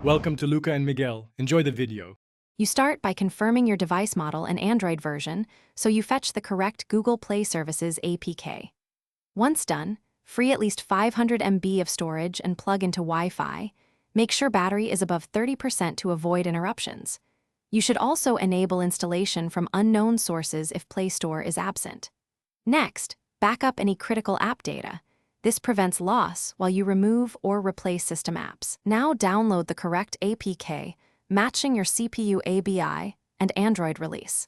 Welcome to Luca and Miguel. Enjoy the video. You start by confirming your device model and Android version, so you fetch the correct Google Play Services APK. Once done, free at least 500 MB of storage and plug into Wi-Fi. Make sure battery is above 30% to avoid interruptions. You should also enable installation from unknown sources if Play Store is absent. Next, back up any critical app data. This prevents loss while you remove or replace system apps. Now download the correct APK, matching your CPU ABI and Android release.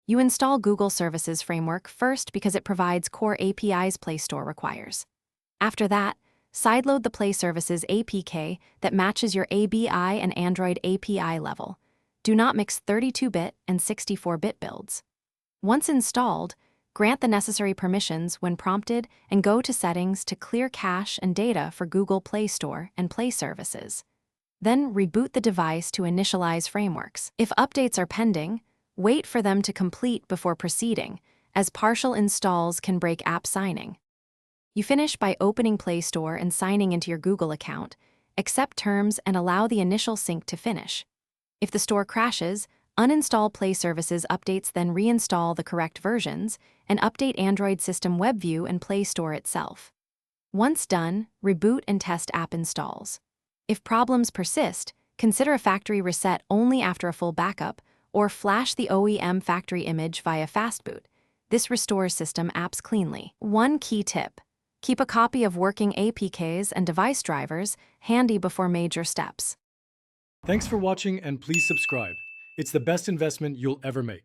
You install Google Services Framework first because it provides core APIs Play Store requires. After that, sideload the Play Services APK that matches your ABI and Android API level. Do not mix 32-bit and 64-bit builds. Once installed, grant the necessary permissions when prompted and go to Settings to clear cache and data for Google Play Store and Play Services. Then reboot the device to initialize frameworks. If updates are pending, wait for them to complete before proceeding, as partial installs can break app signing. You finish by opening Play Store and signing into your Google account, accept terms and allow the initial sync to finish. If the store crashes, uninstall Play Services updates, then reinstall the correct versions, and update Android System WebView and Play Store itself. Once done, reboot and test app installs. If problems persist, consider a factory reset only after a full backup, or flash the OEM factory image via fastboot. This restores system apps cleanly. One key tip: keep a copy of working APKs and device drivers handy before major steps. Thanks for watching and please subscribe. It's the best investment you'll ever make.